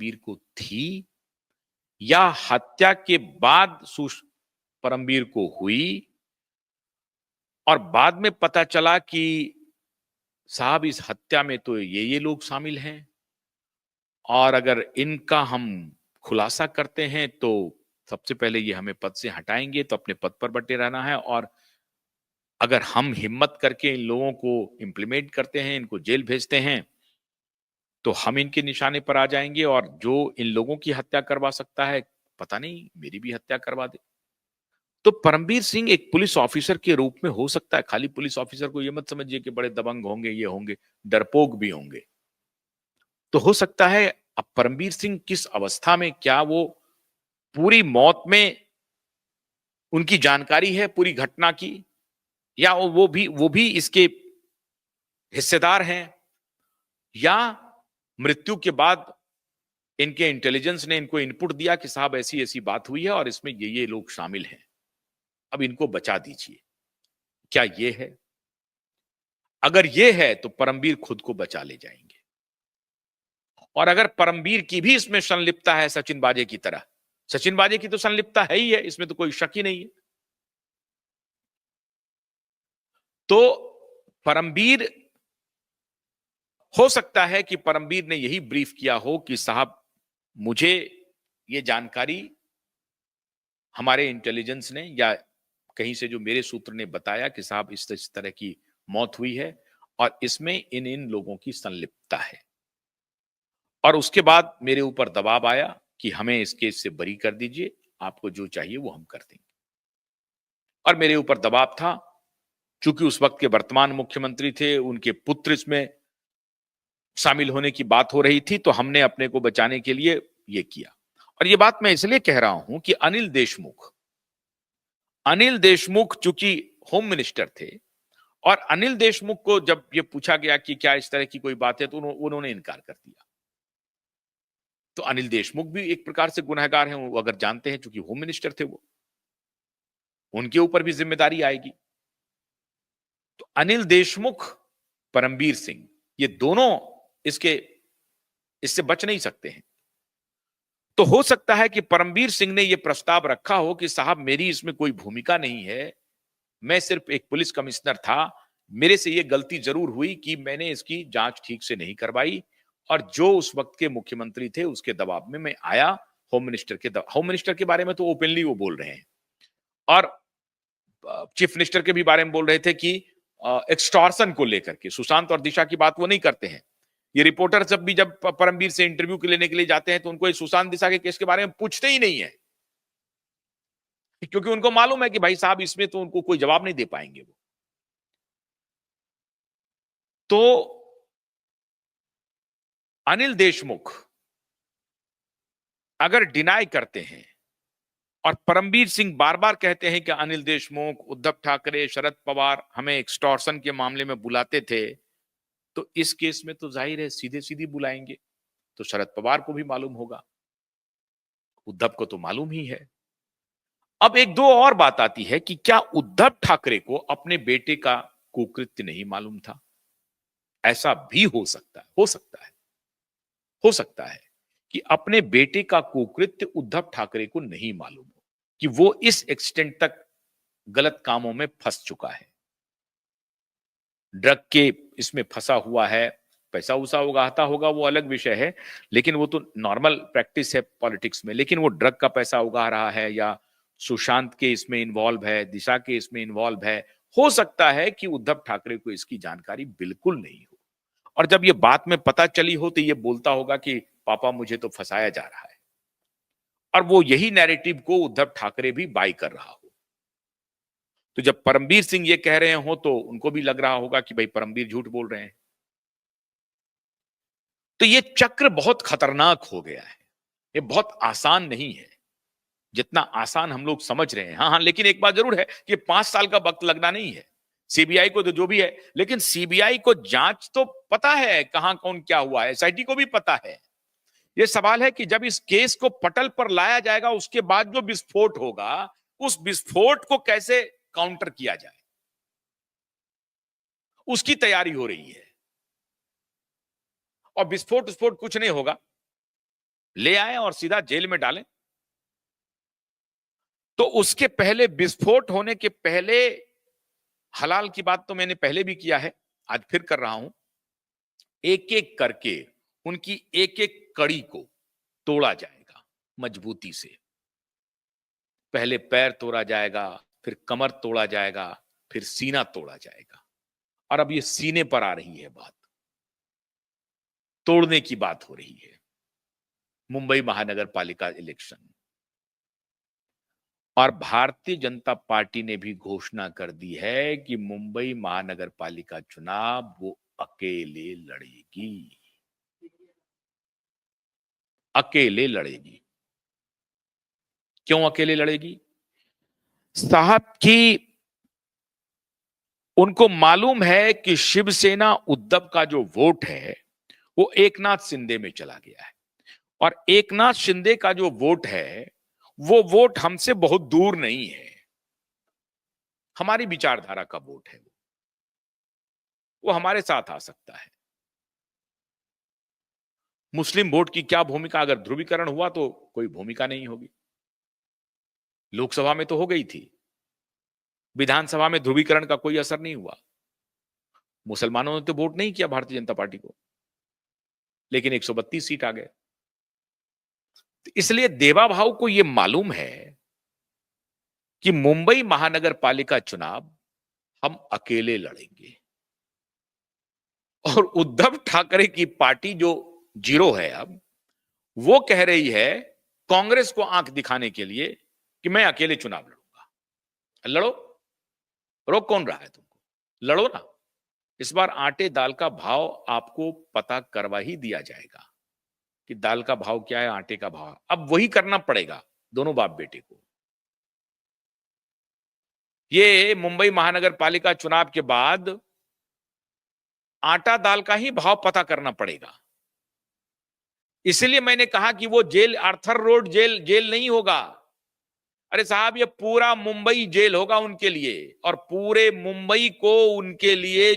परमबीर को थी या हत्या के बाद परमबीर को हुई और बाद में पता चला कि साहब इस हत्या में तो ये लोग शामिल हैं और अगर इनका हम खुलासा करते हैं तो सबसे पहले ये हमें पद से हटाएंगे, तो अपने पद पर बटे रहना है, और अगर हम हिम्मत करके इन लोगों को इम्प्लीमेंट करते हैं, इनको जेल भेजते हैं, तो हम इनके निशाने पर आ जाएंगे और जो इन लोगों की हत्या करवा सकता है, पता नहीं मेरी भी हत्या करवा दे। तो परमबीर सिंह एक पुलिस ऑफिसर के रूप में हो सकता है, खाली पुलिस ऑफिसर को ये मत समझिए कि बड़े दबंग होंगे, ये होंगे, डरपोक भी होंगे। तो हो सकता है अब परमबीर सिंह किस अवस्था में, क्या वो पूरी मौत में उनकी जानकारी है पूरी घटना की, या वो भी इसके हिस्सेदार हैं, या मृत्यु के बाद इनके इंटेलिजेंस ने इनको इनपुट दिया कि साहब ऐसी ऐसी बात हुई है और इसमें ये लोग शामिल हैं, अब इनको बचा दीजिए। क्या ये है? अगर ये है तो परमबीर खुद को बचा ले जाएंगे, और अगर परमबीर की भी इसमें संलिप्तता है सचिन बाजे की तरह, सचिन बाजे की तो संलिप्तता है ही है, इसमें तो कोई शक ही नहीं है, तो परमबीर, हो सकता है कि परमबीर ने यही ब्रीफ किया हो कि साहब मुझे ये जानकारी हमारे इंटेलिजेंस ने या कहीं से जो मेरे सूत्र ने बताया कि साहब इस तरह की मौत हुई है और इसमें इन इन लोगों की संलिप्तता है, और उसके बाद मेरे ऊपर दबाव आया कि हमें इस केस से बरी कर दीजिए, आपको जो चाहिए वो हम कर देंगे, और मेरे ऊपर दबाव था, चूंकि उस वक्त के वर्तमान मुख्यमंत्री थे, उनके पुत्र इसमें शामिल होने की बात हो रही थी, तो हमने अपने को बचाने के लिए ये किया। और ये बात मैं इसलिए कह रहा हूं कि अनिल देशमुख चूंकि होम मिनिस्टर थे, और अनिल देशमुख को जब ये पूछा गया कि क्या इस तरह की कोई बात है, तो उन्होंने इनकार कर दिया। तो अनिल देशमुख भी एक प्रकार से गुनहगार हैं, वो अगर जानते हैं, चूंकि होम मिनिस्टर थे वो, उनके ऊपर भी जिम्मेदारी आएगी। तो अनिल देशमुख, परमबीर सिंह, ये दोनों इससे बच नहीं सकते हैं। तो हो सकता है कि परमबीर सिंह ने यह प्रस्ताव रखा हो कि साहब मेरी इसमें कोई भूमिका नहीं है, मैं सिर्फ एक पुलिस कमिश्नर था, मेरे से यह गलती जरूर हुई कि मैंने इसकी जांच ठीक से नहीं करवाई, और जो उस वक्त के मुख्यमंत्री थे उसके दबाव में मैं आया, होम मिनिस्टर के बारे में तो ओपनली वो बोल रहे हैं, और चीफ मिनिस्टर के भी बारे में बोल रहे थे कि एक्सटॉर्शन को लेकर के, सुशांत और दिशा की बात वो नहीं करते हैं। ये रिपोर्टर जब परमबीर से इंटरव्यू लेने के लिए जाते हैं तो उनको सुशांत दिशा के केस के बारे में पूछते ही नहीं है, क्योंकि उनको मालूम है कि भाई साहब इसमें तो उनको कोई जवाब नहीं दे पाएंगे वो। तो अनिल देशमुख अगर डिनाई करते हैं और परमबीर सिंह बार बार कहते हैं कि अनिल देशमुख, उद्धव ठाकरे, शरद पवार हमें एक्सटॉर्शन के मामले में बुलाते थे, तो इस केस में तो जाहिर है सीधे सीधे बुलाएंगे, तो शरद पवार को भी मालूम होगा, उद्धव को तो मालूम ही है। अब एक दो और बात आती है कि क्या उद्धव ठाकरे को अपने बेटे का कुकृत्य नहीं मालूम था? ऐसा भी हो सकता है कि अपने बेटे का कुकृत्य उद्धव ठाकरे को नहीं मालूम हो, कि वो इस एक्सटेंट तक गलत कामों में फंस चुका है, ड्रग के इसमें फंसा हुआ है, पैसा उसा उगाता होगा वो अलग विषय है, लेकिन वो तो नॉर्मल प्रैक्टिस है पॉलिटिक्स में, लेकिन वो ड्रग का पैसा उगा रहा है, या सुशांत के इसमें इन्वॉल्व है, दिशा के इसमें इन्वॉल्व है, हो सकता है कि उद्धव ठाकरे को इसकी जानकारी बिल्कुल नहीं हो, और जब ये बात में पता चली हो तो ये बोलता होगा कि पापा मुझे तो फंसाया जा रहा है, और वो यही नैरेटिव को उद्धव ठाकरे भी बाई कर रहा हो। तो जब परमबीर सिंह ये कह रहे हो तो उनको भी लग रहा होगा कि भाई परमबीर झूठ बोल रहे हैं। तो ये चक्र बहुत खतरनाक हो गया है, ये बहुत आसान नहीं है जितना आसान हम लोग समझ रहे हैं। हाँ, लेकिन एक बात जरूर है कि 5 साल का वक्त लगना नहीं है, सीबीआई को तो जो भी है, लेकिन सीबीआई को जांच तो पता है कहां कौन क्या हुआ है, एसआईटी को भी पता है। यह सवाल है कि जब इस केस को पटल पर लाया जाएगा, उसके बाद जो विस्फोट होगा, उस विस्फोट को कैसे काउंटर किया जाए, उसकी तैयारी हो रही है। और विस्फोट कुछ नहीं होगा, ले आए और सीधा जेल में डालें। तो उसके पहले, विस्फोट होने के पहले, हलाल की बात तो मैंने पहले भी किया है, आज फिर कर रहा हूं। एक एक करके उनकी एक एक कड़ी को तोड़ा जाएगा मजबूती से। पहले पैर तोड़ा जाएगा, फिर कमर तोड़ा जाएगा, फिर सीना तोड़ा जाएगा। और अब ये सीने पर आ रही है बात, तोड़ने की बात हो रही है। मुंबई महानगर पालिका इलेक्शन, और भारतीय जनता पार्टी ने भी घोषणा कर दी है कि मुंबई महानगर पालिका चुनाव वो अकेले लड़ेगी, अकेले लड़ेगी। क्यों अकेले लड़ेगी? साहब की उनको मालूम है कि शिवसेना उद्धव का जो वोट है वो एकनाथ शिंदे में चला गया है, और एकनाथ शिंदे का जो वोट है वो वोट हमसे बहुत दूर नहीं है, हमारी विचारधारा का वोट है। वो हमारे साथ आ सकता है। मुस्लिम वोट की क्या भूमिका, अगर ध्रुवीकरण हुआ तो कोई भूमिका नहीं होगी। लोकसभा में तो हो गई थी, विधानसभा में ध्रुवीकरण का कोई असर नहीं हुआ। मुसलमानों ने तो वोट नहीं किया भारतीय जनता पार्टी को, लेकिन 132 सीट आ गए। इसलिए देवा भाऊ को यह मालूम है कि मुंबई महानगर पालिका चुनाव हम अकेले लड़ेंगे, और उद्धव ठाकरे की पार्टी जो जीरो है अब, वो कह रही है कांग्रेस को आंख दिखाने के लिए कि मैं अकेले चुनाव लड़ूंगा। लड़ो, रोक कौन रहा है तुमको? लड़ो ना। इस बार आटे दाल का भाव आपको पता करवा ही दिया जाएगा कि दाल का भाव क्या है, आटे का भाव। अब वही करना पड़ेगा दोनों बाप बेटे को। ये मुंबई महानगर पालिका चुनाव के बाद आटा दाल का ही भाव पता करना पड़ेगा। इसलिए मैंने कहा कि वो जेल आर्थर रोड जेल नहीं होगा। अरे साहब, ये पूरा मुंबई जेल होगा उनके लिए, और पूरे मुंबई को उनके लिए